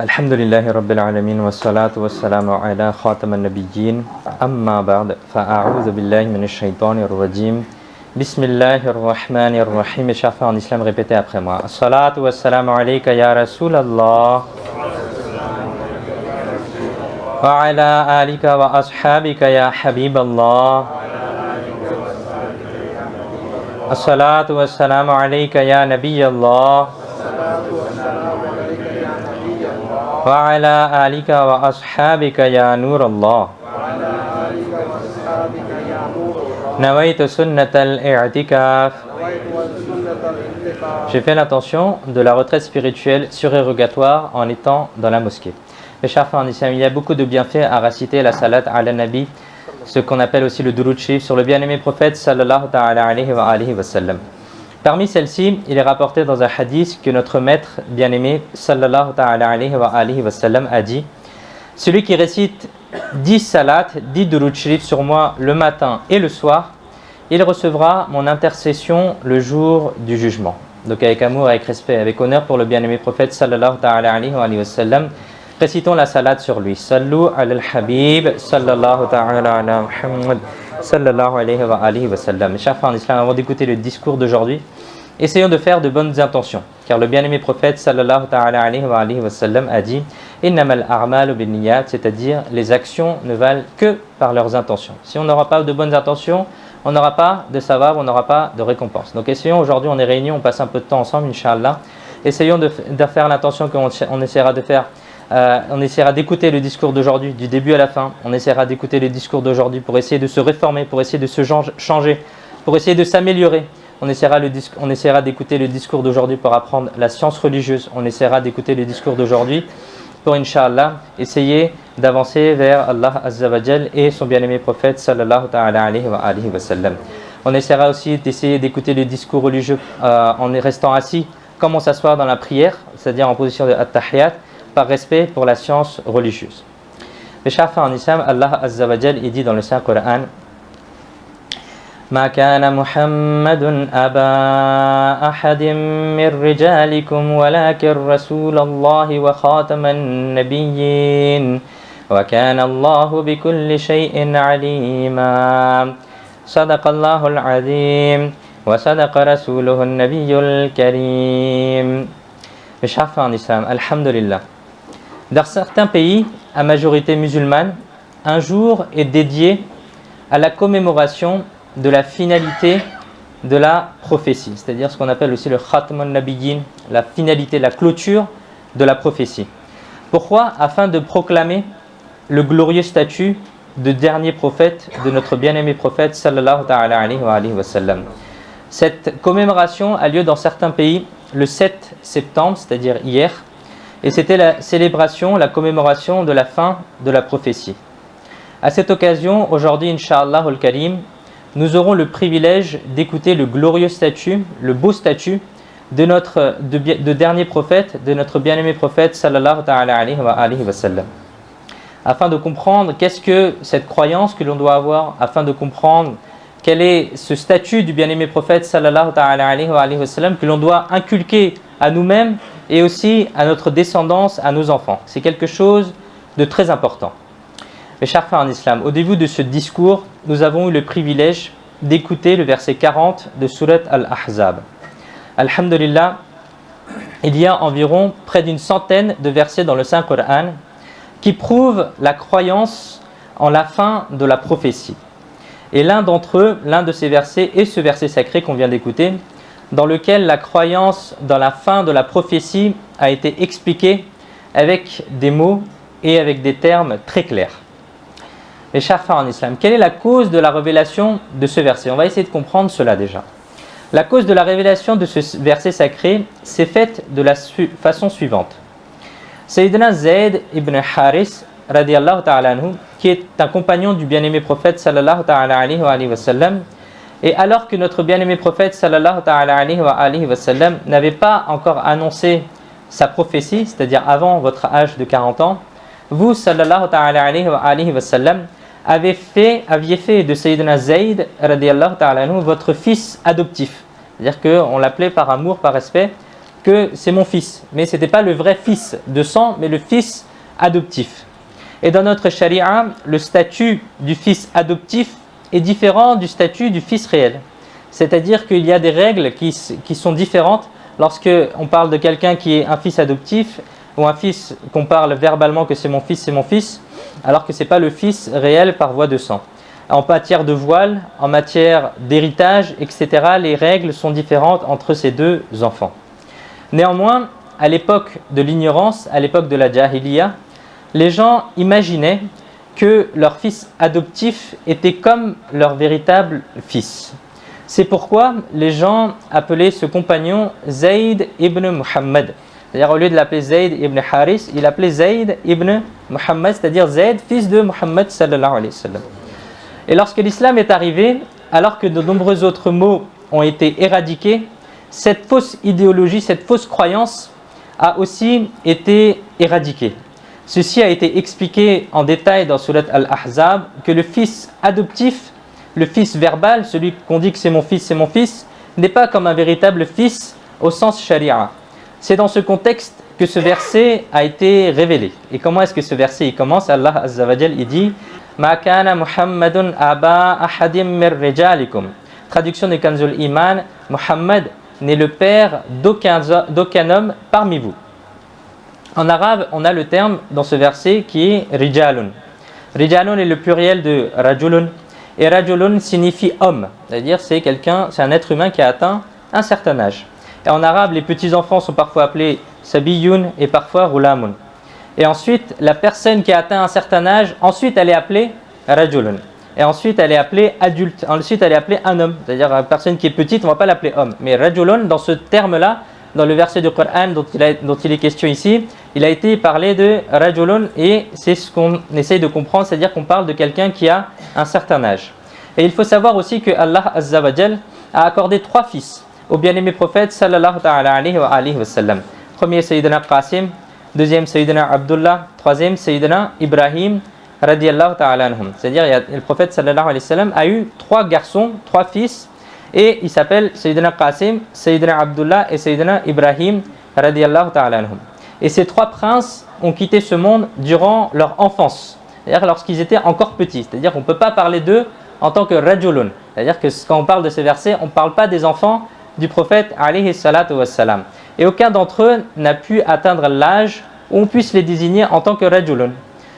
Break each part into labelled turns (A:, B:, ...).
A: الحمد لله رب العالمين والصلاة والسلام على خاتم النبيين أما بعد فأعوذ بالله من الشيطان الرجيم بسم الله الرحمن الرحيم. Mes chers frères en islam, répétez après moi. الصلاة والسلام عليك يا رسول الله وعلى آلك وأصحابك يا حبيب الله. الصلاة والسلام عليك يا نبي الله وعلى آلك وأصحابك يا نور الله. نويت سنة الاعتكاف. J'ai fait l'intention de la retraite spirituelle surérogatoire en étant dans la mosquée. Mes chers frères en islam, il y a beaucoup de bienfaits à réciter la salat ala nabi, ce qu'on appelle aussi le durud sharif sur le bien-aimé prophète sallallahu ta'ala alayhi wa sallam. Parmi celles-ci, il est rapporté dans un hadith que notre maître bien-aimé sallallahu ta'ala alayhi wa sallam a dit: celui qui récite 10 salats, 10 durud sharif sur moi le matin et le soir, il recevra mon intercession le jour du jugement. Donc avec amour, avec respect, avec honneur pour le bien-aimé prophète sallallahu ta'ala alayhi wa sallam, récitons la salat sur lui. Sallu ala al-habib sallallahu ta'ala ala Muhammad sallallahu alayhi wa sallam. Mes chers frères en islam, avant d'écouter le discours d'aujourd'hui, essayons de faire de bonnes intentions, car le bien-aimé prophète sallallahu ta'ala alayhi wa sallam a dit: innamal a'malu binniyat, c'est-à-dire les actions ne valent que par leurs intentions. Si on n'aura pas de bonnes intentions, on n'aura pas de savoir, on n'aura pas de récompense. Donc essayons, aujourd'hui on est réunis, on passe un peu de temps ensemble, Inch'Allah. Essayons de faire l'intention qu'on essaiera de faire. On essaiera d'écouter le discours d'aujourd'hui, du début à la fin. On essaiera d'écouter le discours d'aujourd'hui pour essayer de se réformer, pour essayer de se changer, pour essayer de s'améliorer. On essaiera d'écouter le discours d'aujourd'hui pour apprendre la science religieuse. On essaiera d'écouter le discours d'aujourd'hui pour, Inch'Allah, essayer d'avancer vers Allah Azza wa Jal et son bien-aimé prophète sallallahu ta'ala alayhi wa sallam. On essaiera aussi d'essayer d'écouter le discours religieux en restant assis, comment s'asseoir dans la prière, c'est-à-dire en position de at-tahiyat, par respect pour la science religieuse. Mes chers frères en islam, Allah Azza wa Jal dit dans le Saint Coran: ما كان محمد أبا أحد من رجالكم ولكن رسول الله وخاتم النبيين وكان الله بكل شيء عليما صدق الله العظيم وصدق رسوله النبي الكريم. Mes chers frères en islam, alhamdulillah, dans certains pays à majorité musulmane, un jour est dédié à la commémoration de la finalité de la prophétie, c'est-à-dire ce qu'on appelle aussi le Khatmun Nabiyyin, la finalité, la clôture de la prophétie. Pourquoi? Afin de proclamer le glorieux statut de dernier prophète de notre bien-aimé prophète sallallahu ta'ala alayhi wa sallam. Cette commémoration a lieu dans certains pays le 7 septembre, c'est-à-dire hier, et c'était la célébration, la commémoration de la fin de la prophétie. À cette occasion, aujourd'hui, Inch'Allah al-Karim, nous aurons le privilège d'écouter le glorieux statut, le beau statut de dernier prophète, de notre bien-aimé prophète sallallahu ta'ala alayhi wa sallam. Afin de comprendre qu'est-ce que cette croyance que l'on doit avoir, afin de comprendre quel est ce statut du bien-aimé prophète sallallahu ta'ala alayhi wa sallam que l'on doit inculquer à nous-mêmes et aussi à notre descendance, à nos enfants. C'est quelque chose de très important. Mes chers frères en islam, au début de ce discours, nous avons eu le privilège d'écouter le verset 40 de Surat Al-Ahzab. Alhamdulillah, il y a environ près d'une centaine de versets dans le Saint Coran qui prouvent la croyance en la fin de la prophétie. Et l'un d'entre eux, l'un de ces versets est ce verset sacré qu'on vient d'écouter, dans lequel la croyance dans la fin de la prophétie a été expliquée avec des mots et avec des termes très clairs. Mes chers frères en islam, quelle est la cause de la révélation de ce verset? On va essayer de comprendre cela déjà. La cause de la révélation de ce verset sacré s'est faite de la façon suivante. Sayyidina Zayd ibn Haris, radiyallahu ta'ala anhu, qui est un compagnon du bien-aimé prophète sallallahu ta'ala alayhi wa sallam, et alors que notre bien-aimé prophète sallallahu ta'ala alayhi wa sallam n'avait pas encore annoncé sa prophétie, c'est-à-dire avant votre âge de 40 ans, vous, sallallahu ta'ala alayhi wa sallam, aviez fait de Sayyidina Zayd, radiyallahu ta'ala anhu, votre fils adoptif. C'est-à-dire qu'on l'appelait par amour, par respect, que c'est mon fils. Mais ce n'était pas le vrai fils de sang, mais le fils adoptif. Et dans notre charia, le statut du fils adoptif est différent du statut du fils réel. C'est-à-dire qu'il y a des règles qui sont différentes lorsque on parle de quelqu'un qui est un fils adoptif ou un fils qu'on parle verbalement que c'est mon fils, alors que ce n'est pas le fils réel par voie de sang. En matière de voile, en matière d'héritage, etc., les règles sont différentes entre ces deux enfants. Néanmoins, à l'époque de l'ignorance, à l'époque de la Jahiliya, les gens imaginaient que leur fils adoptif était comme leur véritable fils. C'est pourquoi les gens appelaient ce compagnon Zayd ibn Muhammad. C'est-à-dire au lieu de l'appeler Zayd ibn Haris, il l'appelait Zayd ibn Muhammad, c'est-à-dire Zayd, fils de Muhammad sallallahu alayhi wa sallam. Et lorsque l'islam est arrivé, alors que de nombreux autres mots ont été éradiqués, cette fausse idéologie, cette fausse croyance a aussi été éradiquée. Ceci a été expliqué en détail dans Surat Al-Ahzab, que le fils adoptif, le fils verbal, celui qu'on dit que c'est mon fils, n'est pas comme un véritable fils au sens sharia. C'est dans ce contexte que ce verset a été révélé. Et comment est-ce que ce verset il commence? Allah Azza wa Jal, il dit « Ma kana Muhammadun aba ahadim mir rijalikum » Traduction de Kanzul Iman, Muhammad n'est le père d'aucun homme parmi vous. En arabe, on a le terme dans ce verset qui est rijalun. Rijalun est le pluriel de rajulun. Et rajulun signifie homme, c'est-à-dire c'est un être humain qui a atteint un certain âge. Et en arabe, les petits-enfants sont parfois appelés sabiyun et parfois rulamun. Et ensuite, la personne qui a atteint un certain âge, ensuite elle est appelée rajulun. Et ensuite elle est appelée adulte, ensuite elle est appelée un homme. C'est-à-dire la personne qui est petite, on ne va pas l'appeler homme. Mais rajulun, dans ce terme-là, dans le verset du Coran dont il est question ici, il a été parlé de rajulun et c'est ce qu'on essaye de comprendre, c'est-à-dire qu'on parle de quelqu'un qui a un certain âge. Et il faut savoir aussi que Allah Azza wa Jal a accordé 3 fils au bien-aimé prophète sallallahu alayhi wa sallam. Premier Sayyidina Qasim, deuxième Sayyidina Abdullah, troisième Sayyidina Ibrahim radiyallahu ta'ala anhum. C'est-à-dire le prophète sallallahu alayhi wa sallam a eu 3 garçons, 3 fils. Et il s'appelle Sayyidina Qasim, Sayyidina Abdullah et Sayyidina Ibrahim radiyallahu ta'ala anhum. Et ces 3 princes ont quitté ce monde durant leur enfance, c'est-à-dire lorsqu'ils étaient encore petits. C'est-à-dire qu'on ne peut pas parler d'eux en tant que rajulun. C'est-à-dire que quand on parle de ces versets, on ne parle pas des enfants du prophète alayhi salatu wassalam. Et aucun d'entre eux n'a pu atteindre l'âge où on puisse les désigner en tant que rajulun.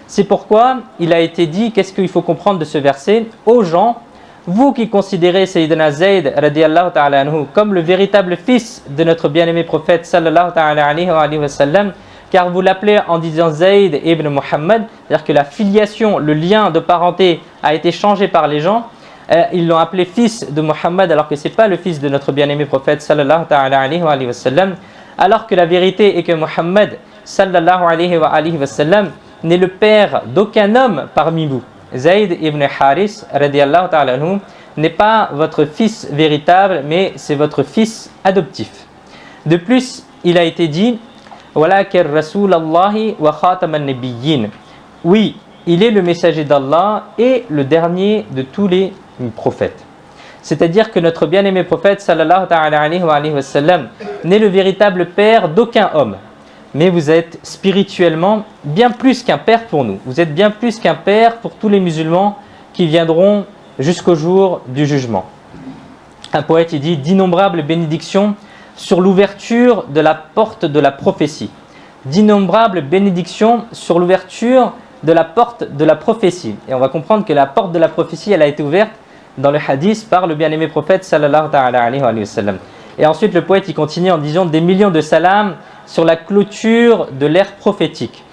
A: C'est pourquoi il a été dit, qu'est-ce qu'il faut comprendre de ce verset? Aux gens, vous qui considérez Sayyidina Zayd radiyallahu ta'ala anhu comme le véritable fils de notre bien-aimé prophète sallallahu ta'ala alayhi wa sallam, car vous l'appelez en disant Zayd ibn Muhammad, c'est-à-dire que la filiation, le lien de parenté a été changé par les gens, ils l'ont appelé fils de Muhammad alors que ce n'est pas le fils de notre bien-aimé prophète sallallahu ta'ala alayhi wa sallam, alors que la vérité est que Muhammad sallallahu alayhi wa sallam n'est le père d'aucun homme parmi vous. Zayd ibn Haris radiyallahu ta'ala anhu n'est pas votre fils véritable, mais c'est votre fils adoptif. De plus, il a été dit Walakir Rasulallahi wa khataman nabiyyin. Oui, il est le messager d'Allah et le dernier de tous les prophètes. C'est-à-dire que notre bien-aimé prophète sallallahu ta'ala alayhi wa sallam n'est le véritable père d'aucun homme. Mais vous êtes spirituellement bien plus qu'un père pour nous. Vous êtes bien plus qu'un père pour tous les musulmans qui viendront jusqu'au jour du jugement. Un poète il dit d'innombrables bénédictions sur l'ouverture de la porte de la prophétie. D'innombrables bénédictions sur l'ouverture de la porte de la prophétie. Et on va comprendre que la porte de la prophétie, elle a été ouverte dans le hadith par le bien-aimé prophète sallallahu ta'ala alayhi wa sallam. Et ensuite le poète il continue en disant des millions de salams sur la clôture de l'ère prophétique.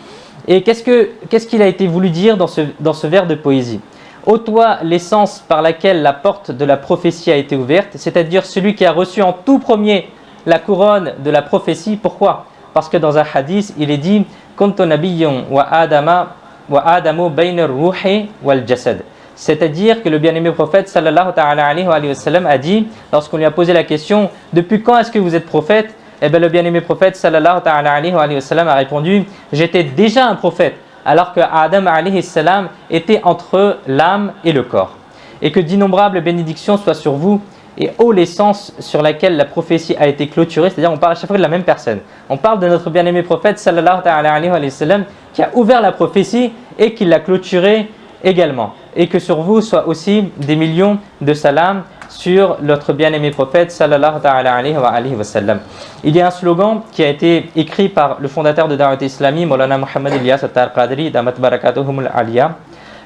A: Et qu'est-ce qu'il a été voulu dire dans ce vers de poésie? Ô toi, l'essence par laquelle la porte de la prophétie a été ouverte, c'est-à-dire celui qui a reçu en tout premier la couronne de la prophétie. Pourquoi? Parce que dans un hadith, il est dit « Kuntu nabiyyun wa adamu bayna ar-ruhi wal jasad ». C'est-à-dire que le bien-aimé prophète sallallahu ta'ala alayhi wa sallam a dit, lorsqu'on lui a posé la question « Depuis quand est-ce que vous êtes prophète ?» Eh bien, le bien-aimé prophète sallallahu ta'ala alayhi wa sallam a répondu « J'étais déjà un prophète, alors que Adam alayhi salam était entre l'âme et le corps. » Et que d'innombrables bénédictions soient sur vous et haut l'essence sur laquelle la prophétie a été clôturée, c'est-à-dire on parle à chaque fois de la même personne. On parle de notre bien-aimé prophète sallallahu alayhi wa sallam qui a ouvert la prophétie et qui l'a clôturée également. Et que sur vous soient aussi des millions de salams sur notre bien-aimé prophète sallallahu alayhi wa sallam. Il y a un slogan qui a été écrit par le fondateur de Da'wat Islami, Maulana Muhammad Ilyas At-Qadri, Damat Barakatuhumul Aliyah,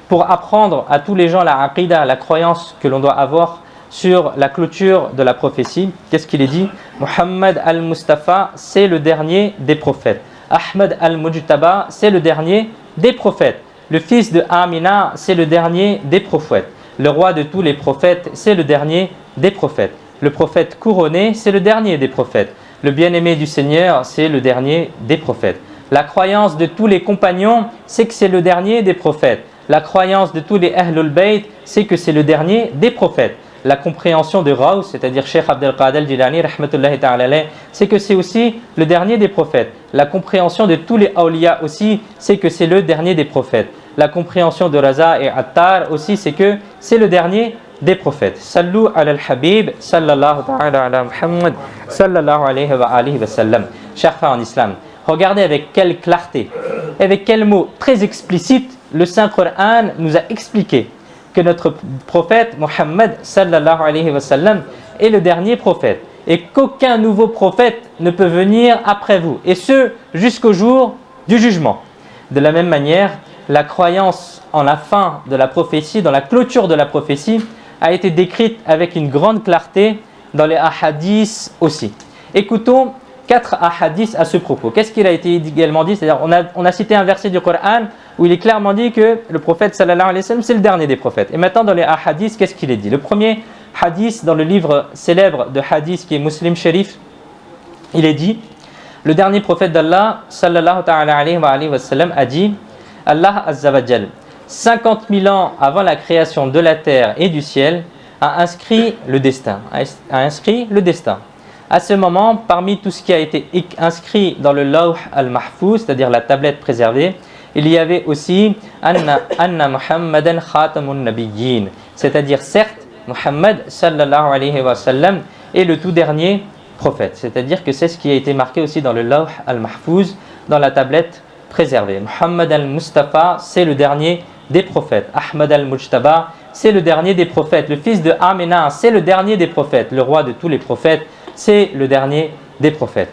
A: pour apprendre à tous les gens la aqidah, la croyance que l'on doit avoir sur la clôture de la prophétie. Qu'est-ce qu'il est dit? Muhammad al-Mustafa, c'est le dernier des prophètes. Ahmad al-Mujtaba, c'est le dernier des prophètes. Le fils de Amina, c'est le dernier des prophètes. Le roi de tous les prophètes, c'est le dernier des prophètes. Le prophète couronné, c'est le dernier des prophètes. Le bien-aimé du Seigneur, c'est le dernier des prophètes. La croyance de tous les compagnons, c'est que c'est le dernier des prophètes. La croyance de tous les Ahlul Bayt, c'est que c'est le dernier des prophètes. La compréhension de Ghaus, c'est-à-dire Cheikh Abdel Qadir al-Jilani, rahmatullahi ta'ala, c'est que c'est aussi le dernier des prophètes. La compréhension de tous les awliya aussi, c'est que c'est le dernier des prophètes. La compréhension de Raza et Attar aussi, c'est que c'est le dernier des prophètes. Sallu ala al-Habib, sallallahu ta'ala ala Muhammad, sallallahu alayhi wa alihi wa sallam. Chers frères en islam, regardez avec quelle clarté, avec quels mots très explicites le Saint-Coran nous a expliqué que notre prophète Muhammad sallallahu alayhi wa sallam est le dernier prophète et qu'aucun nouveau prophète ne peut venir après vous, et ce jusqu'au jour du jugement. De la même manière, la croyance en la fin de la prophétie, dans la clôture de la prophétie, a été décrite avec une grande clarté dans les ahadiths aussi. Écoutons 4 ahadiths à ce propos. Qu'est-ce qu'il a été également dit? C'est-à-dire, on a cité un verset du Coran où il est clairement dit que le prophète sallallahu alayhi wa sallam c'est le dernier des prophètes. Et maintenant dans les ahadiths, qu'est-ce qu'il est dit? Le premier hadith dans le livre célèbre de hadith qui est Muslim Sharif, il est dit: le dernier prophète d'Allah sallallahu alayhi wa sallam a dit, Allah azza wa jal, 50 000 ans avant la création de la terre et du ciel, a inscrit le destin. À ce moment, parmi tout ce qui a été inscrit dans le Lawh al-Mahfouz, c'est-à-dire la tablette préservée, il y avait aussi Anna Muhammadan Khatamun Nabiyyin, c'est-à-dire certes, Muhammad sallallahu alayhi wa sallam est le tout dernier prophète, c'est-à-dire que c'est ce qui a été marqué aussi dans le Lawh al-Mahfouz, dans la tablette préservée. Muhammad al-Mustafa, c'est le dernier des prophètes. Ahmad al-Mujtaba, c'est le dernier des prophètes. Le fils de Amina, c'est le dernier des prophètes. Le roi de tous les prophètes, c'est le dernier des prophètes.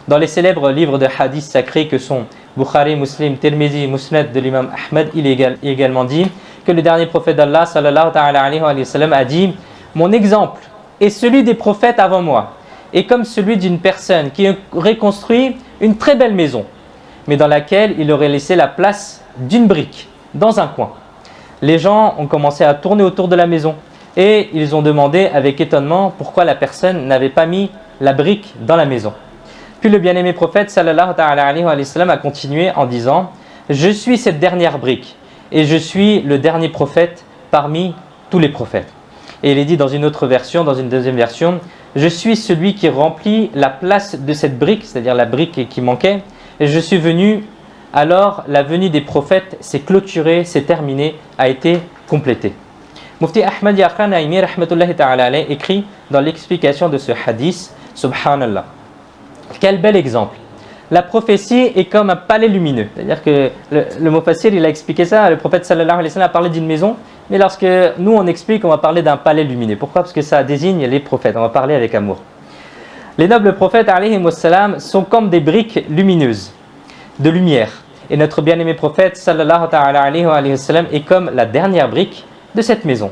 A: Dans les célèbres livres de hadith sacrés que sont Bukhari, Muslim, Tirmizi, Musnad de l'imam Ahmed, il est également dit que le dernier prophète d'Allah sallallahu alayhi wa sallam a dit: mon exemple est celui des prophètes avant moi, et comme celui d'une personne qui aurait construit une très belle maison, mais dans laquelle il aurait laissé la place d'une brique dans un coin. Les gens ont commencé à tourner autour de la maison et ils ont demandé avec étonnement pourquoi la personne n'avait pas mis la brique dans la maison. Puis le bien-aimé prophète sallallahu alayhi wa sallam a continué en disant: je suis cette dernière brique et je suis le dernier prophète parmi tous les prophètes. Et il est dit dans une autre version, dans une deuxième version: je suis celui qui remplit la place de cette brique, c'est-à-dire la brique qui manquait, et je suis venu, alors la venue des prophètes s'est clôturée, s'est terminée, a été complétée. Mufti Ahmad Yaqan Naimi rahmatullahi ta'ala alayhi écrit dans l'explication de ce hadith: subhanallah, quel bel exemple. La prophétie est comme un palais lumineux, c'est-à-dire que le Mufassir il a expliqué ça, le prophète sallallahu alayhi wa sallam a parlé d'une maison, mais lorsque nous on explique, on va parler d'un palais lumineux. Pourquoi? Parce que ça désigne les prophètes, on va parler avec amour. Les nobles prophètes alayhi wa sallam sont comme des briques lumineuses de lumière, et notre bien-aimé prophète sallallahu alayhi wa sallam est comme la dernière brique de cette maison.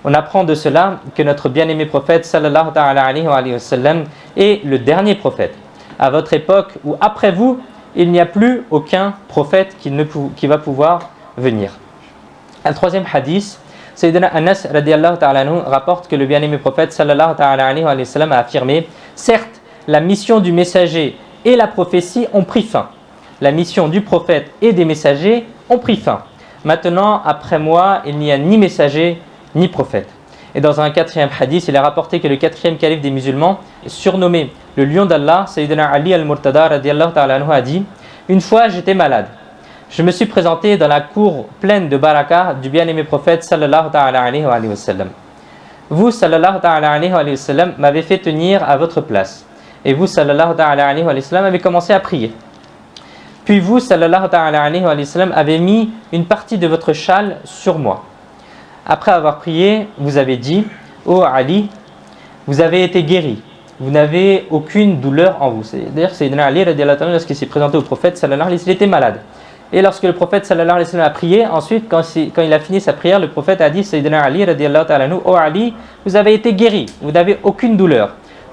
A: On apprend de cela que notre bien-aimé prophète sallallahu alayhi wa sallam est le dernier prophète. À votre époque ou après vous, il n'y a plus aucun prophète qui va pouvoir venir. Un troisième hadith, Sayyidina Anas radiyallahu ta'ala anhu rapporte que le bien-aimé prophète sallallahu alayhi wa sallam a affirmé: certes, la mission du messager et la prophétie ont pris fin. La mission du prophète et des messagers ont pris fin. Maintenant, après moi, il n'y a ni messager ni prophète. Et dans un quatrième hadith, il est rapporté que le quatrième calife des musulmans, surnommé le lion d'Allah, Sayyidina Ali al-Murtada radiyallahu ta'ala anhu, a dit: une fois j'étais malade. Je me suis présenté dans la cour pleine de baraka du bien-aimé prophète sallallahu ta'ala alayhi wa sallam. vous, sallallahu ta'ala alayhi wa sallam, m'avez fait tenir à votre place. Et vous, sallallahu ta'ala alayhi wa sallam, avez commencé à prier. Puis vous, sallallahu ta'ala alayhi wa sallam, avez mis une partie de votre châle sur moi. Après avoir prié, vous avez dit, ô Ali, vous avez été guéri. Vous n'avez aucune douleur en vous. D'ailleurs, Sayyidina Ali, lorsqu'il s'est présenté au prophète, sallallahu alayhi wa sallam, il était malade. Et lorsque le prophète, sallallahu alayhi wa sallam, a prié, ensuite, quand il a fini sa prière, le prophète a dit, Sayyidina Ali, ô Ali, vous avez été guéri. Vous n'avez aucune douleur.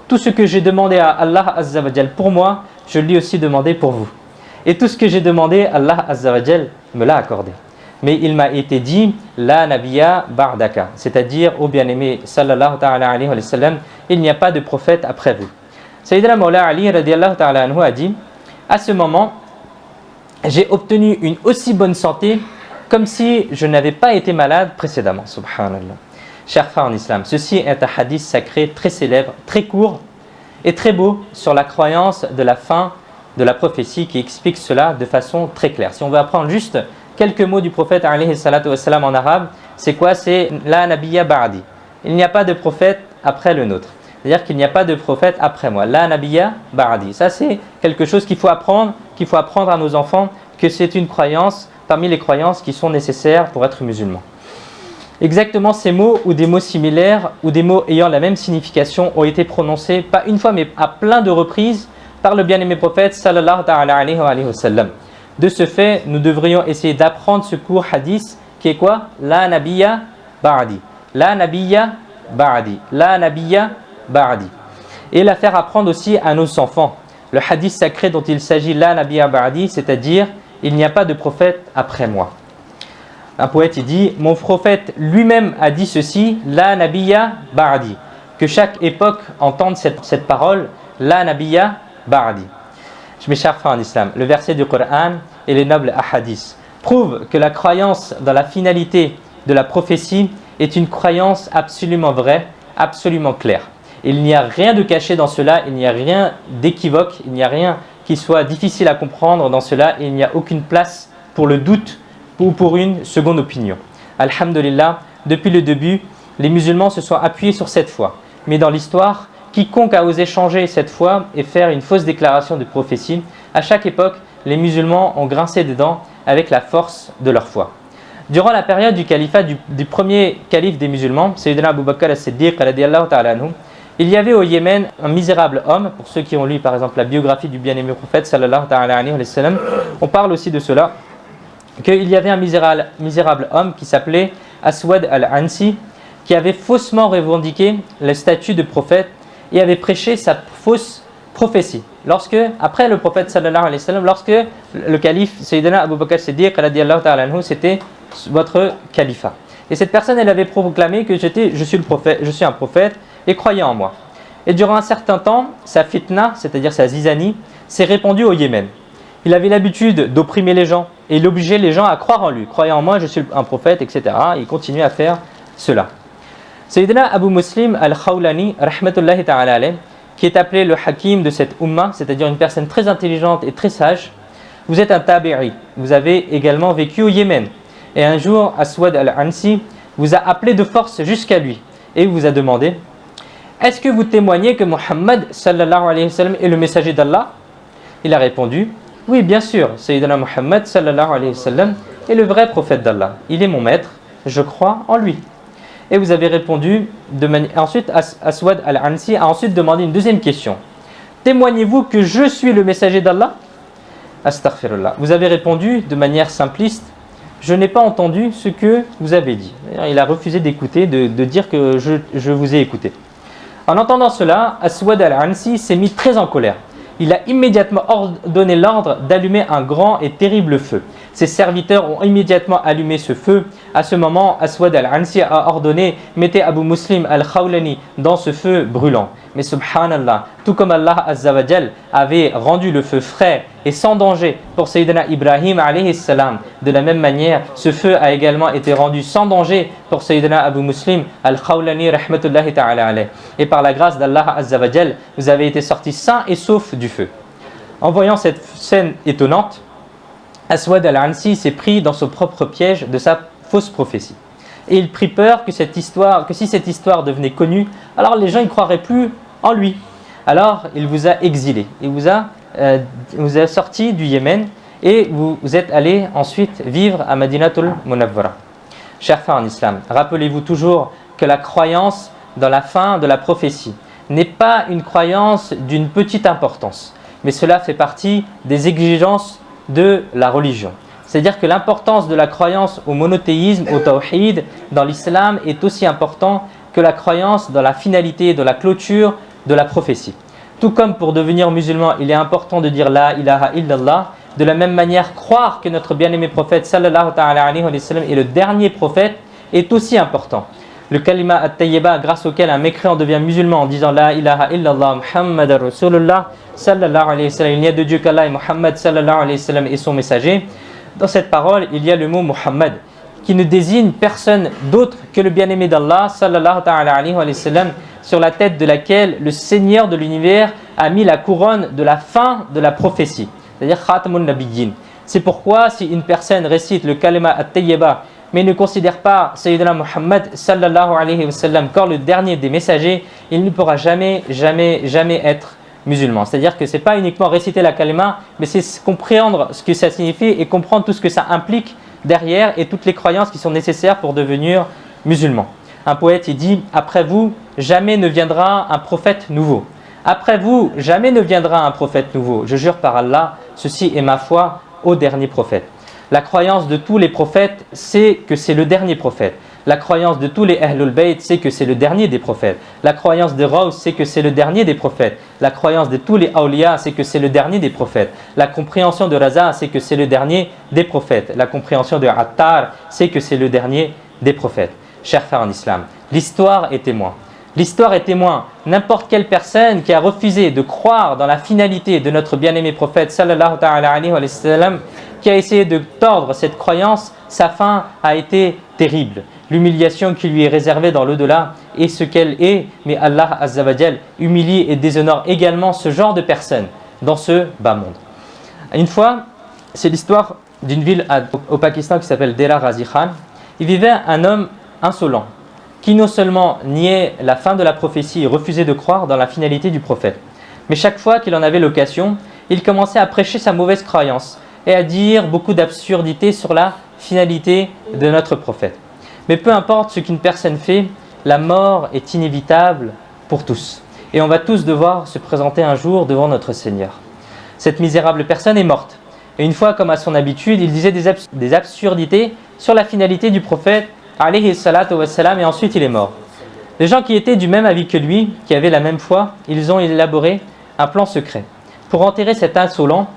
A: Tout ce que j'ai demandé à Allah Azza wa Jal pour moi, je lui ai aussi demandé pour vous. Et tout ce que j'ai demandé, Allah Azza wa Jal me l'a accordé. Mais il m'a été dit, la nabiyya ba'daka, c'est-à-dire, ô bien-aimé, sallallahu ta'ala alayhi wa sallam, il n'y a pas de prophète après vous. Sayyidina Mawla Ali radiallahu ta'ala anhu a dit, à ce moment, j'ai obtenu une aussi bonne santé comme si je n'avais pas été malade précédemment. Subhanallah. Chers frères en islam, ceci est un hadith sacré très célèbre, très court et très beau sur la croyance de la fin de la prophétie qui explique cela de façon très claire. Si on veut apprendre juste quelques mots du prophète alayhi salatu wassalam en arabe, c'est quoi? C'est la nabiyya ba'di. Il n'y a pas de prophète après le nôtre. C'est-à-dire qu'il n'y a pas de prophète après moi. La nabiyya ba'di. Ça, c'est quelque chose qu'il faut apprendre à nos enfants, que c'est une croyance parmi les croyances qui sont nécessaires pour être musulman. Exactement ces mots ou des mots similaires ou des mots ayant la même signification ont été prononcés, pas une fois mais à plein de reprises, par le bien-aimé prophète sallallahu ta'ala alayhi wa sallam. De ce fait, nous devrions essayer d'apprendre ce court hadith qui est quoi? La nabiyya ba'di. La nabiyya ba'di. La nabiyya ba'di. Et la faire apprendre aussi à nos enfants. Le hadith sacré dont il s'agit, la nabiyya ba'di, c'est-à-dire il n'y a pas de prophète après moi. Un poète il dit, mon prophète lui-même a dit ceci, la nabiyya ba'di. Que chaque époque entende cette parole, la nabiyya ba'di. Mes chers frères en islam, le verset du Coran et les nobles ahadiths prouvent que la croyance dans la finalité de la prophétie est une croyance absolument vraie, absolument claire. Il n'y a rien de caché dans cela, il n'y a rien d'équivoque, il n'y a rien qui soit difficile à comprendre dans cela, et il n'y a aucune place pour le doute ou pour une seconde opinion. Alhamdulillah, depuis le début, les musulmans se sont appuyés sur cette foi. Mais dans l'histoire, quiconque a osé changer cette foi et faire une fausse déclaration de prophétie, à chaque époque, les musulmans ont grincé des dents avec la force de leur foi. Durant la période du califat du premier calife des musulmans, Sayyidina Abu Bakr as-Siddiq radiyallahu ta'ala anhu, il y avait au Yémen un misérable homme, pour ceux qui ont lu par exemple la biographie du bien-aimé prophète sallallahu ta'ala alayhi wa sallam, on parle aussi de cela, qu'il y avait un misérable homme qui s'appelait Aswad al-Ansi, qui avait faussement revendiqué le statut de prophète et avait prêché sa fausse prophétie. Après le prophète sallallahu alayhi wa sallam, lorsque le calife Sayyidina Abu Bakr Siddiq radiyallahu ta'ala anhu, c'était votre califat. Et cette personne, elle avait proclamé que je suis un prophète et croyait en moi. Et durant un certain temps, sa fitna, c'est-à-dire sa zizanie, s'est répandue au Yémen. Il avait l'habitude d'opprimer les gens et il obligeait les gens à croire en lui. Croyez en moi, je suis un prophète, etc. Et il continuait à faire cela. Sayyidina Abu Muslim al-Khawlani, rahmatullahi ta'ala alayh, qui est appelé le hakim de cette umma, c'est-à-dire une personne très intelligente et très sage, vous êtes un tabi'i, vous avez également vécu au Yémen. Et un jour, Aswad al-Ansi vous a appelé de force jusqu'à lui et vous a demandé, est-ce que vous témoignez que Muhammad sallallahu alayhi wa sallam est le messager d'Allah? Il a répondu, oui bien sûr, Sayyidina Muhammad sallallahu alayhi wa sallam est le vrai prophète d'Allah. Il est mon maître, je crois en lui. Et vous avez répondu, ensuite Aswad al-Ansi a ensuite demandé une deuxième question. Témoignez-vous que je suis le messager d'Allah? Astaghfirullah. Vous avez répondu de manière simpliste, je n'ai pas entendu ce que vous avez dit. Il a refusé d'écouter, de dire que je vous ai écouté. En entendant cela, Aswad al-Ansi s'est mis très en colère. Il a immédiatement donné l'ordre d'allumer un grand et terrible feu. Ses serviteurs ont immédiatement allumé ce feu. À ce moment, Aswad al-Ansi a ordonné « Mettez Abu Muslim al-Khawlani dans ce feu brûlant ». Mais subhanallah, tout comme Allah Azza wa Jal avait rendu le feu frais et sans danger pour Sayyidina Ibrahim alayhi salam, de la même manière, ce feu a également été rendu sans danger pour Sayyidina Abu Muslim al-Khawlani rahmatullahi ta'ala alayh. Et par la grâce d'Allah Azza wa Jal, vous avez été sortis sains et saufs du feu. En voyant cette scène étonnante, Aswad al-Ansi s'est pris dans son propre piège de sa fausse prophétie. Et il prit peur que si cette histoire devenait connue, alors les gens ne croiraient plus en lui. Alors il vous a exilé, il vous a sorti du Yémen et vous êtes allé ensuite vivre à Madinatul Munawwara. Chers frères en islam, rappelez-vous toujours que la croyance dans la fin de la prophétie n'est pas une croyance d'une petite importance, mais cela fait partie des exigences de la religion. C'est-à-dire que l'importance de la croyance au monothéisme, au tawhid, dans l'islam est aussi important que la croyance dans la finalité, de la clôture de la prophétie. Tout comme pour devenir musulman, il est important de dire la ilaha illallah, de la même manière, croire que notre bien-aimé prophète sallallahu alayhi wa sallam est le dernier prophète est aussi important. Le kalima at-tayyiba, grâce auquel un mécréant devient musulman en disant la ilaha illallah Muhammad Rasulullah sallallahu alayhi wa sallam, il n'y a de Dieu qu'Allah et Muhammad sallallahu alayhi wa sallam est son messager. Dans cette parole, il y a le mot Muhammad qui ne désigne personne d'autre que le bien-aimé d'Allah sallallahu alayhi wa sallam, sur la tête de laquelle le Seigneur de l'univers a mis la couronne de la fin de la prophétie, c'est-à-dire Khatamun Nabiyyin. C'est pourquoi si une personne récite le kalima at-tayyiba mais ne considère pas Sayyidina Muhammad sallallahu alayhi wa sallam comme le dernier des messagers, il ne pourra jamais être musulman. C'est-à-dire que ce n'est pas uniquement réciter la kalima, mais c'est comprendre ce que ça signifie et comprendre tout ce que ça implique derrière et toutes les croyances qui sont nécessaires pour devenir musulman. Un poète, il dit « Après vous, jamais ne viendra un prophète nouveau. Après vous, jamais ne viendra un prophète nouveau. Je jure par Allah, ceci est ma foi au dernier prophète. » La croyance de tous les prophètes, c'est que c'est le dernier prophète. La croyance de tous les Ahlul Bayt, c'est que c'est le dernier des prophètes. La croyance de Raws, c'est que c'est le dernier des prophètes. La croyance de tous les Awliya, c'est que c'est le dernier des prophètes. La compréhension de Raza, c'est que c'est le dernier des prophètes. La compréhension de Attar, c'est que c'est le dernier des prophètes. Chers frères en islam, l'histoire est témoin. L'histoire est témoin. N'importe quelle personne qui a refusé de croire dans la finalité de notre bien-aimé prophète sallallahu alayhi wa sallam, qui a essayé de tordre cette croyance, sa fin a été terrible. L'humiliation qui lui est réservée dans l'au-delà est ce qu'elle est, mais Allah Azza wa Jal humilie et déshonore également ce genre de personnes dans ce bas monde. Une fois, c'est l'histoire d'une ville au Pakistan qui s'appelle Dera Ghazi Khan. Il vivait un homme insolent qui non seulement niait la fin de la prophétie et refusait de croire dans la finalité du prophète, mais chaque fois qu'il en avait l'occasion, il commençait à prêcher sa mauvaise croyance et à dire beaucoup d'absurdités sur la finalité de notre prophète. Mais peu importe ce qu'une personne fait, la mort est inévitable pour tous. Et on va tous devoir se présenter un jour devant notre Seigneur. Cette misérable personne est morte. Et une fois, comme à son habitude, il disait des absurdités sur la finalité du prophète, alayhi salatu wassalam, et ensuite il est mort. Les gens qui étaient du même avis que lui, qui avaient la même foi, ils ont élaboré un plan secret pour enterrer cet insolent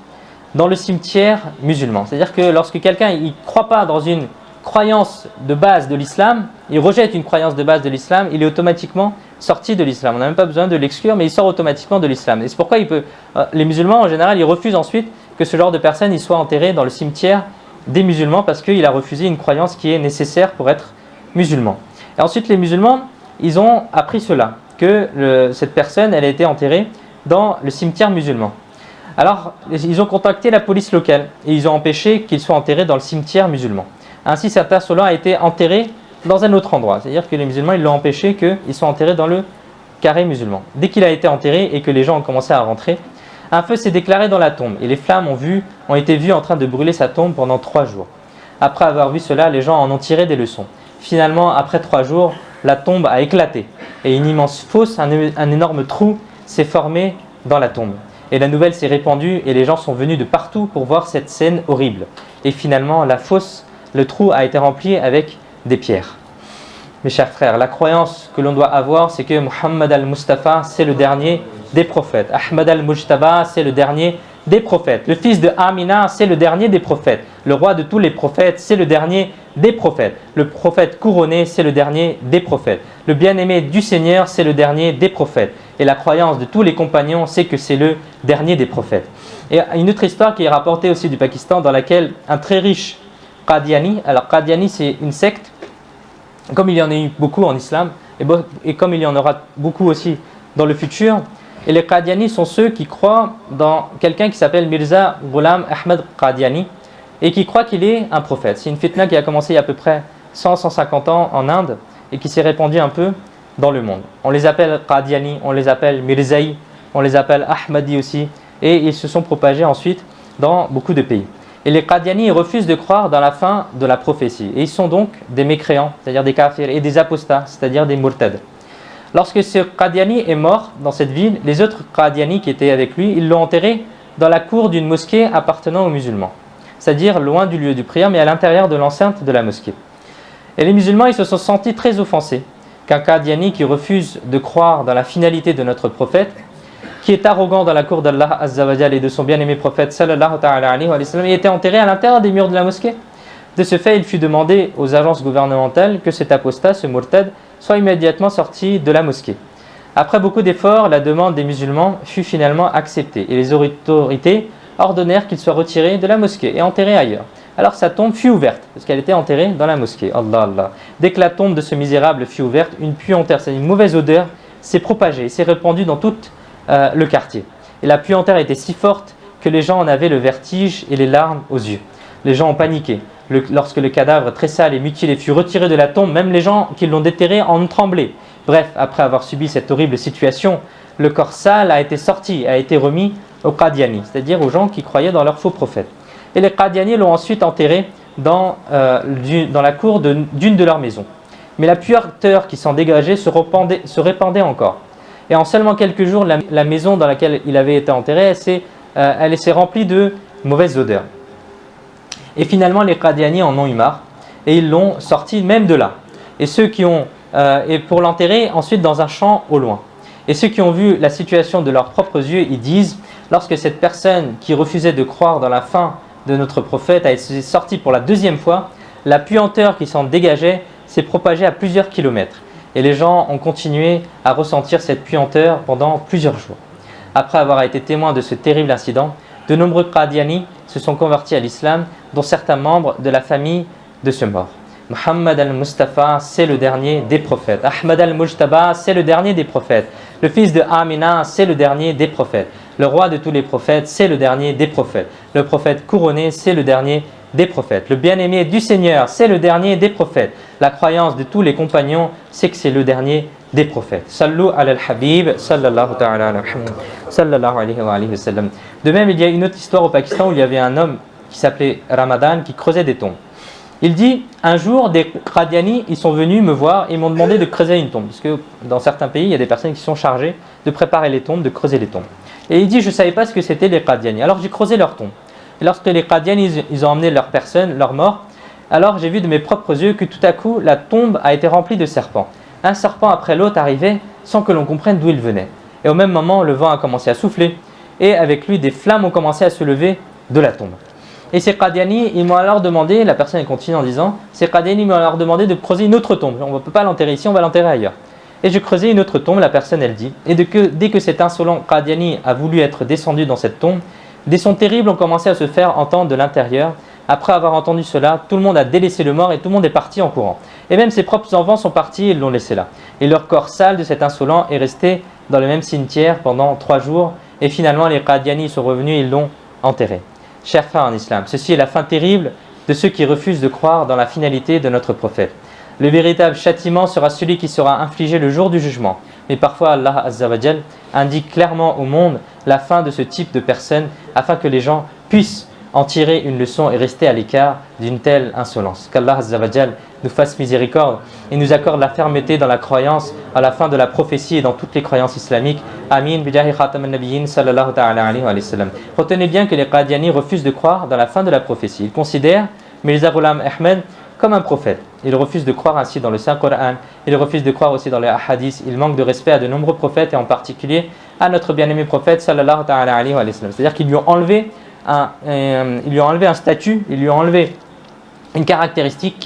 A: dans le cimetière musulman. C'est-à-dire que lorsque quelqu'un ne croit pas dans une croyance de base de l'islam, il rejette une croyance de base de l'islam, il est automatiquement sorti de l'islam. On n'a même pas besoin de l'exclure, mais il sort automatiquement de l'islam. Et c'est pourquoi les musulmans, en général, ils refusent ensuite que ce genre de personne il soit enterré dans le cimetière des musulmans parce qu'il a refusé une croyance qui est nécessaire pour être musulman. Et ensuite, les musulmans, ils ont appris cela, que cette personne, elle a été enterrée dans le cimetière musulman. Alors, ils ont contacté la police locale et ils ont empêché qu'il soit enterré dans le cimetière musulman. Ainsi, cet insolent a été enterré dans un autre endroit. C'est-à-dire que les musulmans, ils l'ont empêché qu'il soit enterré dans le carré musulman. Dès qu'il a été enterré et que les gens ont commencé à rentrer, un feu s'est déclaré dans la tombe et les flammes ont été vues en train de brûler sa tombe pendant 3 jours. Après avoir vu cela, les gens en ont tiré des leçons. Finalement, après 3 jours, la tombe a éclaté et une immense fosse, un énorme trou s'est formé dans la tombe. Et la nouvelle s'est répandue et les gens sont venus de partout pour voir cette scène horrible. Et finalement, la fosse, le trou a été rempli avec des pierres. Mes chers frères, la croyance que l'on doit avoir, c'est que Muhammad al-Mustafa, c'est le dernier des prophètes. Ahmad al-Mujtaba, c'est le dernier des prophètes. Le fils de Amina, c'est le dernier des prophètes. Le roi de tous les prophètes, c'est le dernier des prophètes. Le prophète couronné, c'est le dernier des prophètes. Le bien-aimé du Seigneur, c'est le dernier des prophètes. Et la croyance de tous les compagnons, c'est que c'est le dernier des prophètes. Et une autre histoire qui est rapportée aussi du Pakistan, dans laquelle un très riche Qadiani, alors Qadiani c'est une secte, comme il y en a eu beaucoup en islam, et comme il y en aura beaucoup aussi dans le futur, et les Qadianis sont ceux qui croient dans quelqu'un qui s'appelle Mirza Ghulam Ahmad Qadiani, et qui croient qu'il est un prophète. C'est une fitna qui a commencé il y a à peu près 100-150 ans en Inde et qui s'est répandu un peu dans le monde. On les appelle Qadiani, on les appelle Mirzaï, on les appelle Ahmadi aussi, et ils se sont propagés ensuite dans beaucoup de pays. Et les Qadiani refusent de croire dans la fin de la prophétie, et ils sont donc des mécréants, c'est-à-dire des kafirs, et des apostats, c'est-à-dire des murtad. Lorsque ce Qadiani est mort dans cette ville, les autres Qadiani qui étaient avec lui, ils l'ont enterré dans la cour d'une mosquée appartenant aux musulmans, c'est-à-dire loin du lieu de prière, mais à l'intérieur de l'enceinte de la mosquée. Et les musulmans, ils se sont sentis très offensés qu'un Qadiani qui refuse de croire dans la finalité de notre prophète, qui est arrogant dans la cour d'Allah Azza wa Jal et de son bien-aimé prophète sallallahu ta'ala alayhi wa sallam, était enterré à l'intérieur des murs de la mosquée. De ce fait, il fut demandé aux agences gouvernementales que cet apostat, ce murtad, soit immédiatement sorti de la mosquée. Après beaucoup d'efforts, la demande des musulmans fut finalement acceptée et les autorités ordonnèrent qu'il soit retiré de la mosquée et enterré ailleurs. Alors sa tombe fut ouverte, parce qu'elle était enterrée dans la mosquée. Allah, Allah. Dès que la tombe de ce misérable fut ouverte, une puanteur, c'est une mauvaise odeur, s'est propagée, s'est répandue dans tout le quartier. Et la puanteur était si forte que les gens en avaient le vertige et les larmes aux yeux. Les gens ont paniqué. Lorsque le cadavre très sale et mutilé fut retiré de la tombe, même les gens qui l'ont déterré en ont tremblé. Bref, après avoir subi cette horrible situation, le corps sale a été sorti, a été remis aux Qadiani, c'est-à-dire aux gens qui croyaient dans leur faux prophète. Et les Qadiani l'ont ensuite enterré dans la cour d'une de leurs maisons. Mais la puanteur qui s'en dégageait se répandait encore. Et en seulement quelques jours, la maison dans laquelle il avait été enterré, elle s'est remplie de mauvaises odeurs. Et finalement, les Qadiani en ont eu marre et ils l'ont sorti même de là. Et ceux qui ont, et pour l'enterrer ensuite dans un champ au loin. Et ceux qui ont vu la situation de leurs propres yeux, ils disent, lorsque cette personne qui refusait de croire dans la fin de notre prophète a été sortie pour la deuxième fois, la puanteur qui s'en dégageait s'est propagée à plusieurs kilomètres. Et les gens ont continué à ressentir cette puanteur pendant plusieurs jours. Après avoir été témoins de ce terrible incident, de nombreux Qadiani se sont convertis à l'islam, dont certains membres de la famille de ce mort. Muhammad al-Mustafa, c'est le dernier des prophètes. Ahmad al-Mujtaba, c'est le dernier des prophètes. Le fils de Amina, c'est le dernier des prophètes. Le roi de tous les prophètes, c'est le dernier des prophètes. Le prophète couronné, c'est le dernier des prophètes. Le bien-aimé du Seigneur, c'est le dernier des prophètes. La croyance de tous les compagnons, c'est que c'est le dernier des prophètes. Sallu ala al-Habib, sallallahu ta'ala sallallahu alayhi wa sallam. De même, il y a une autre histoire au Pakistan où il y avait un homme qui s'appelait Ramadan qui creusait des tombes. Il dit, un jour, des Qadiani, ils sont venus me voir et ils m'ont demandé de creuser une tombe. Parce que dans certains pays, il y a des personnes qui sont chargées de préparer les tombes, de creuser les tombes. Et il dit, je ne savais pas ce que c'était les Qadiani. Alors j'ai creusé leurs tombes. Et lorsque les Qadiani, ils ont emmené leurs personnes, leurs morts, alors j'ai vu de mes propres yeux que tout à coup, la tombe a été remplie de serpents. Un serpent après l'autre arrivait sans que l'on comprenne d'où il venait. Et au même moment, le vent a commencé à souffler et avec lui, des flammes ont commencé à se lever de la tombe. Et ces Qadiani, ils m'ont alors demandé, la personne continue en disant, ces Qadiani m'ont alors demandé de creuser une autre tombe. On ne peut pas l'enterrer ici, on va l'enterrer ailleurs. Et je creusais une autre tombe, la personne elle dit, et dès que cet insolent Qadiani a voulu être descendu dans cette tombe, des sons terribles ont commencé à se faire entendre de l'intérieur. Après avoir entendu cela, tout le monde a délaissé le mort et tout le monde est parti en courant. Et même ses propres enfants sont partis et l'ont laissé là. Et leur corps sale de cet insolent est resté dans le même cimetière pendant 3 jours. Et finalement, les Qadiani sont revenus et ils l'ont enterré. Chers frères en islam, ceci est la fin terrible de ceux qui refusent de croire dans la finalité de notre prophète. Le véritable châtiment sera celui qui sera infligé le jour du jugement. Mais parfois, Allah Azza wa Jal indique clairement au monde la fin de ce type de personnes afin que les gens puissent en tirer une leçon et rester à l'écart d'une telle insolence. Qu'Allah Azza wa Jal nous fasse miséricorde et nous accorde la fermeté dans la croyance à la fin de la prophétie et dans toutes les croyances islamiques. Amin. Bijahi khatam al-nabiyyin sallallahu ta'ala alayhi wa sallam. Retenez bien que les Qadiani refusent de croire dans la fin de la prophétie. Ils considèrent Mirza Ghulam Ahmed comme un prophète. Ils refusent de croire ainsi dans le Saint-Coran. Ils refusent de croire aussi dans les hadiths. Ils manquent de respect à de nombreux prophètes et en particulier à notre bien-aimé prophète sallallahu ta'ala alayhi wa sallam. C'est-à-dire qu'ils lui ont enlevé un statut, ils lui ont enlevé une caractéristique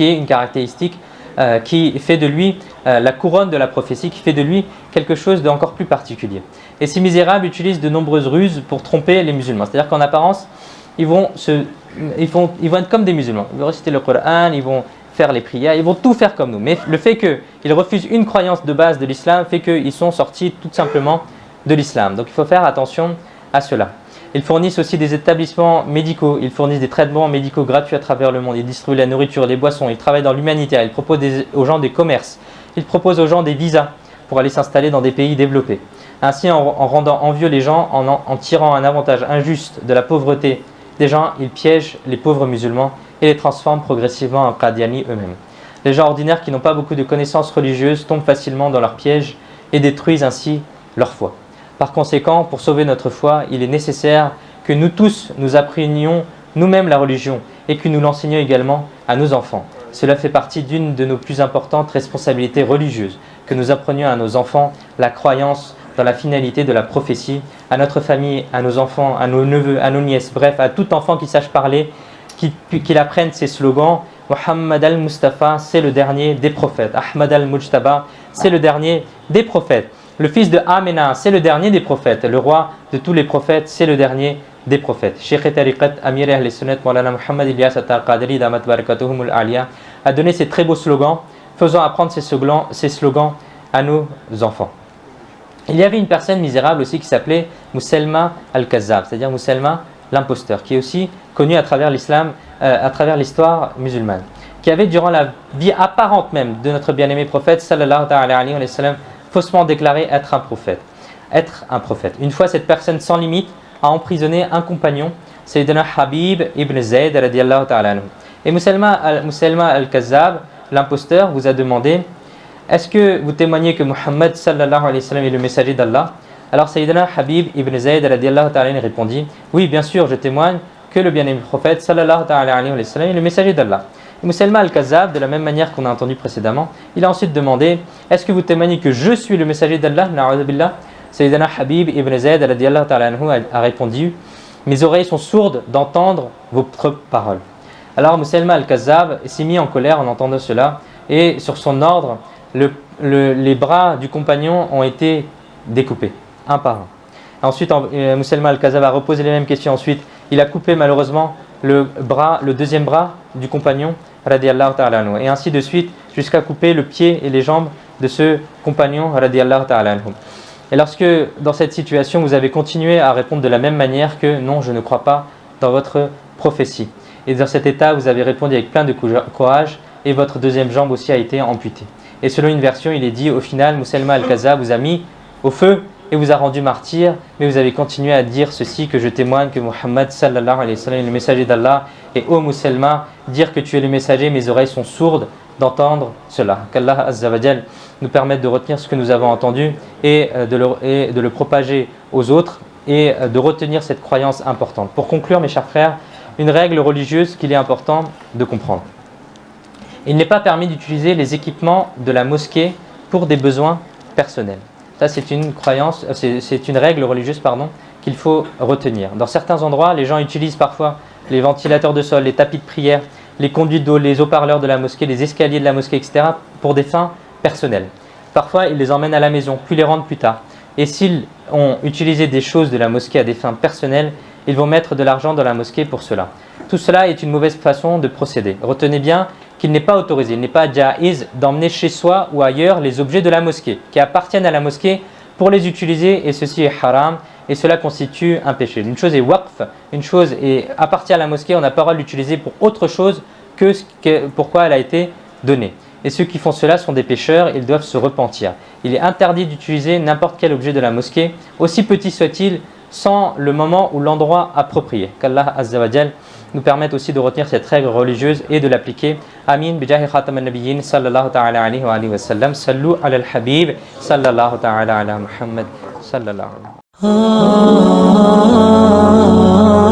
A: qui fait de lui la couronne de la prophétie, qui fait de lui quelque chose d'encore plus particulier. Et ces misérables utilisent de nombreuses ruses pour tromper les musulmans. C'est-à-dire qu'en apparence, ils vont être comme des musulmans. Ils vont réciter le Coran, ils vont faire les prières, ils vont tout faire comme nous. Mais le fait qu'ils refusent une croyance de base de l'islam fait qu'ils sont sortis tout simplement de l'islam. Donc il faut faire attention à cela. Ils fournissent aussi des établissements médicaux, ils fournissent des traitements médicaux gratuits à travers le monde, ils distribuent la nourriture, les boissons, ils travaillent dans l'humanitaire, ils proposent aux gens des commerces, ils proposent aux gens des visas pour aller s'installer dans des pays développés. Ainsi, en rendant envieux les gens, en tirant un avantage injuste de la pauvreté des gens, ils piègent les pauvres musulmans et les transforment progressivement en qadiani eux-mêmes. Les gens ordinaires qui n'ont pas beaucoup de connaissances religieuses tombent facilement dans leurs pièges et détruisent ainsi leur foi. Par conséquent, pour sauver notre foi, il est nécessaire que nous tous nous apprenions nous-mêmes la religion et que nous l'enseignions également à nos enfants. Cela fait partie d'une de nos plus importantes responsabilités religieuses, que nous apprenions à nos enfants la croyance dans la finalité de la prophétie, à notre famille, à nos enfants, à nos neveux, à nos nièces, bref, à tout enfant qui sache parler, qu'il apprenne ces slogans. Muhammad al-Mustafa, c'est le dernier des prophètes. Ahmad al-Mujtaba, c'est le dernier des prophètes. Le fils de Amina, c'est le dernier des prophètes. Le roi de tous les prophètes, c'est le dernier des prophètes. Cheikh Tariqat Amir Ahl Sunnat Maulana Muhammad Ilyas At-Qadiri Damat Barakatuhum al-Aliya a donné ces très beaux slogans, faisant apprendre ces slogans à nos enfants. Il y avait une personne misérable aussi qui s'appelait Muselma al-Kazzab, c'est-à-dire Muselma l'imposteur, qui est aussi connu à travers l'islam, à travers l'histoire musulmane, qui avait durant la vie apparente même de notre bien-aimé prophète sallallahu alayhi wa sallam faussement déclaré être un prophète. Une fois, cette personne sans limite a emprisonné un compagnon, Sayyidina Habib ibn Zayd radiyallahu ta'ala anhu. Et Muselma al-Kazzab, l'imposteur, vous a demandé: est-ce que vous témoignez que Muhammad sallallahu alayhi wa sallam est le messager d'Allah? Alors Sayyidina Habib ibn Zayd radiyallahu ta'ala anhu répondit: oui, bien sûr, je témoigne que le bien-aimé prophète sallallahu alayhi wa sallam est le messager d'Allah. Et Muselma al-Kazzab, de la même manière qu'on a entendu précédemment, il a ensuite demandé: est-ce que vous témoignez que je suis le messager d'Allah? Na'udhu billah. Sayyidina Habib ibn Zayd radiyallahu ta'ala anhu a répondu: mes oreilles sont sourdes d'entendre votre parole. Alors Muselma al-Kazzab s'est mis en colère en entendant cela, et sur son ordre, les bras du compagnon ont été découpés, un par un. Ensuite, Muselma al-Kazzab a reposé les mêmes questions. Ensuite, il a coupé malheureusement le deuxième bras du compagnon radiyallahu ta'ala anhu, et ainsi de suite jusqu'à couper le pied et les jambes de ce compagnon radiyallahu ta'ala anhu. Et lorsque dans cette situation vous avez continué à répondre de la même manière que non, je ne crois pas dans votre prophétie, et dans cet état vous avez répondu avec plein de courage, et votre deuxième jambe aussi a été amputée. Et selon une version, il est dit au final, Muselma al-Kazzab vous a mis au feu et vous a rendu martyr, mais vous avez continué à dire ceci: que je témoigne que Muhammad sallallahu alayhi wa sallam est le messager d'Allah. Et ô Muselma, dire que tu es le messager, mes oreilles sont sourdes d'entendre cela. Qu'Allah Azza wa Jal nous permette de retenir ce que nous avons entendu et de le propager aux autres, et de retenir cette croyance importante. Pour conclure, mes chers frères, une règle religieuse qu'il est important de comprendre. Il n'est pas permis d'utiliser les équipements de la mosquée pour des besoins personnels. Ça, c'est une croyance, c'est une règle religieuse, qu'il faut retenir. Dans certains endroits, les gens utilisent parfois les ventilateurs de sol, les tapis de prière, les conduites d'eau, les haut-parleurs de la mosquée, les escaliers de la mosquée, etc. pour des fins personnelles. Parfois, ils les emmènent à la maison, puis les rendent plus tard. Et s'ils ont utilisé des choses de la mosquée à des fins personnelles, ils vont mettre de l'argent dans la mosquée pour cela. Tout cela est une mauvaise façon de procéder. Retenez bien qu'il n'est pas autorisé, il n'est pas jaïz d'emmener chez soi ou ailleurs les objets de la mosquée qui appartiennent à la mosquée pour les utiliser, et ceci est haram, et cela constitue un péché. Une chose est waqf, une chose appartient à la mosquée, on n'a pas le droit de l'utiliser pour autre chose que pourquoi elle a été donnée. Et ceux qui font cela sont des pécheurs, ils doivent se repentir. Il est interdit d'utiliser n'importe quel objet de la mosquée, aussi petit soit-il, sans le moment ou l'endroit approprié. Qu'Allah Azza wa Jal nous permette aussi de retenir cette règle religieuse et de l'appliquer. Amin. Bijahi khatam al-nabiyyin sallallahu ta'ala alayhi wa alihi wa sallam. Sallu ala al-habib sallallahu ta'ala ala Muhammad sallallahu alayhi wa sallam.